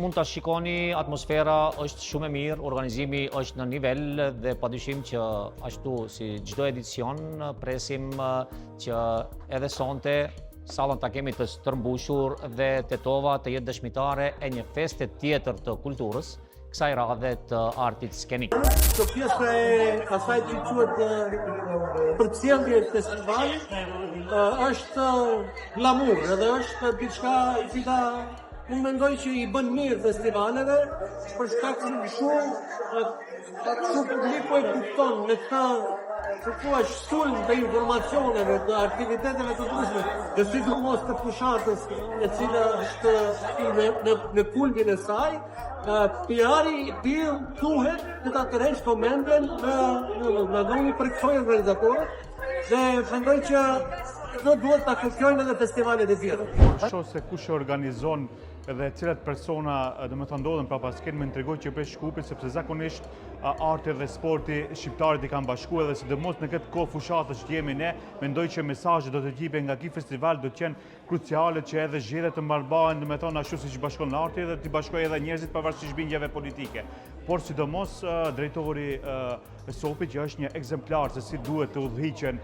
mund ta shikoni, atmosfera është shumë e mirë, organizimi është në nivel dhe padyshim që ashtu si çdo edicion presim që edhe sonte sallën ta kemi të stërmbushur dhe Tetova të jetë dëshmitare e një feste tjetër të kulturës, kësaj radhe të artit skenik. Kjo pjesë e asaj që quhet përcjellje festivalit është glamur, edhe është diçka që unë mendoj që i bën mirë festivaleve, për shkak se shumë publiku e kupton në këtë sulm të informacioneve, të aktiviteteve të ndryshme, dhe sidomos të fushatës e cila është në kulmin e saj, PR-i duhet të ta tërheqë komenden në dhoni për kësoj organizatorët dhe mendoj që do duhet ta kërkojnë edhe festivalet e tjera. Shoh se kush e organizon edhe cilat persona ndodhen prapa skenë më tregoj që për Shkupit, sepse zakonisht arti dhe sporti shqiptarët i kanë bashkuar dhe sidomos në këtë kohë fushatës që jemi ne, mendoj që mesazhet do të gjipen nga ky festival do të jenë kruciale që edhe zgjedhjet të mbarbahen, ashtu siç bashkon arti dhe të bashkojë edhe njerëzit pavarësisht bindjeve politike. Por sidomos drejtori Sopit që është një ekzemplar se si duhet të udhëhiqen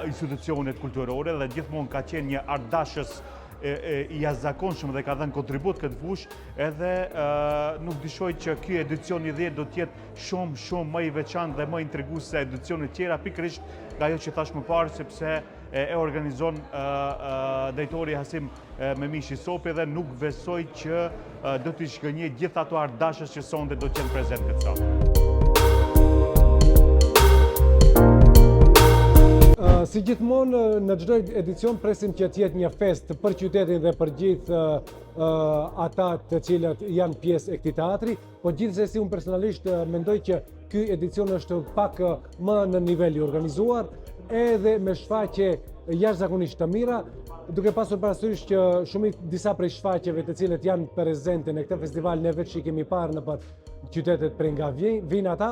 institucionet kulturore dhe gjithmonë ka qenë një ardashës i jashtëzakonshëm dhe ka dhënë kontribut këtë fushë, edhe nuk dyshoj që ky edicion i 10 do të jetë shumë më i veçantë dhe më intrigues se edicionet tjera, pikërisht nga ajo që thash më parë, sepse e organizon drejtori Hasim Memishi Sopi dhe nuk besoj që do t'i shkënjej gjithë ato ardashës që sonte do të jenë prezent këtë savë. Si gjithmonë në çdo edicion presim që të jetë një fest për qytetin dhe për gjithë ata të cilët janë pjesë e këtij teatri, por gjithsesi unë personalisht mendoj që ky edicion është pak më në nivel i organizuar, edhe me shfaqje jashtëzakonisht të mira, duke pasur parasysh që disa prej shfaqjeve të cilët janë prezente në këtë festival ne vetë i kemi parë në qytetet prej nga vijnë ata,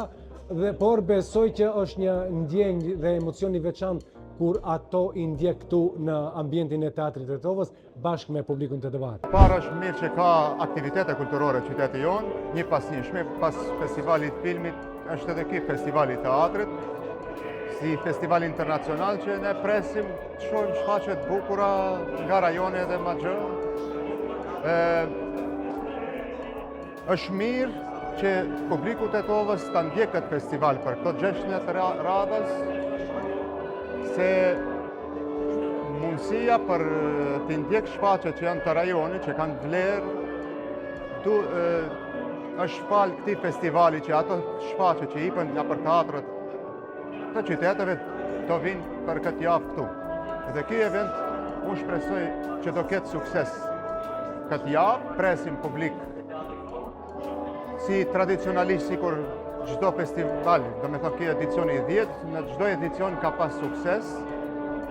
por besoj që është një ndjenjë dhe emocion i veçantë kur ato i ndjek këtu në ambientin e teatrit të Tetovës bashkë me publikun të Tetovës. Para është mirë që ka aktivitete kulturore qyteti jonë, një pas njëshme, pas festivalit filmit, është edhe ky festivali teatrit, si festival internacional që ne presim të shohim shfaqjet bukura nga rajone dhe ma gjë. Është mirë që publiku të Tetovës ta ndjek këtë festival për këto gjeshtë të radhës, se mundësia për të ndjek shfaqjet që janë të rajoni, që kanë vlerë, është falë këtij festivali që ato shfaqjet që ipen nga për teatrët të qyteteve të vinë për këtë javë këtu. Dhe ky event unë shpresoj që do ketë sukses. Këtë javë presim publik si tradicionalisht sikur çdo festival, domethënë ky edicioni i 10, në çdo edicion ka pas sukses.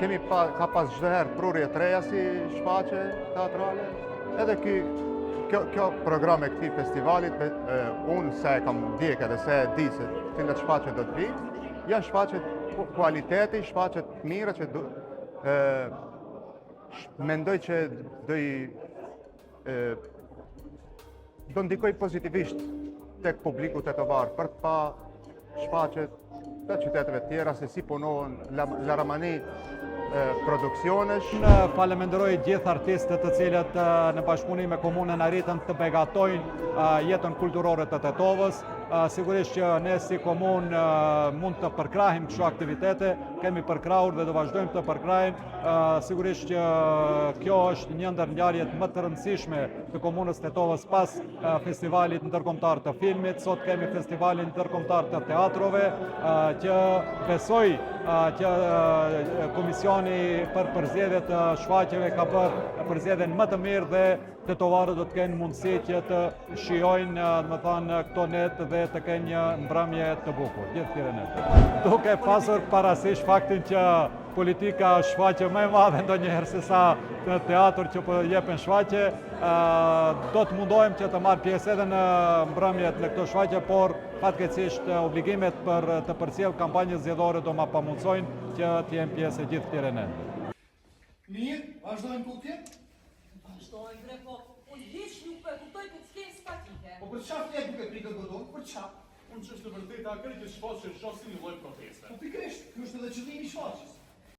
Ka pas çdo herë prurje të reja si shfaqje teatrale. Edhe kjo program e këtij festivalit, unë se e kam ndjek edhe se e di se cilat shfaqje do të vinë, janë shfaqje kualiteti, shfaqje të mira që mendoj që do ndikoj pozitivisht tek publiku tetovar për të pa shfaqjet të qyteteve tjera se si punohen Laramani produksionesh. Faleminderoj gjithë artistët të cilët në bashkëpunim me komunën arritën të begatojnë jetën kulturore të Tetovës. Sigurisht që ne si komunë mund të përkrahim kështu aktivitete, kemi përkrahur dhe do vazhdojmë të përkrahim. Sigurisht që kjo është një ndër ngjarjet më të rëndësishme të komunës Tetovës pas festivalit ndërkombëtar të filmit. Sot kemi festivalin ndërkombëtar të teatrove, që besoj që Komisioni për përzgjedhje të shfaqjeve ka bërë përzgjedhjen më të mirë dhe tetovarët do të kenë mundësi që të shijojnë këto net dhe të kenë një mbrëmje të bukur, gjithë këtyre netëve. Duke pasur parasysh faktin që politika është shfaqje më e madhe ndonjëherë se sa në teatr që po jepen shfaqje, do të mundohem që të marr pjesë edhe në mbrëmjet në këto shfaqje, por fatkeqësisht obligimet për të përcjell kampanjën zgjedhore do ma pamundsojnë që të jem pjesë e gjithë këtyre netëve. Mirë, vazhdojmë tutje? Vazhdojmë, bre, po hiç nuk e kuptoj këtë skenë për çfarë flet duke prikë godon? Për çfarë? Unë që është të vërteta, kërë që shfaqë që është si një lloj proteste. Po pikërisht, ky është edhe qëllimi i shfaqjes.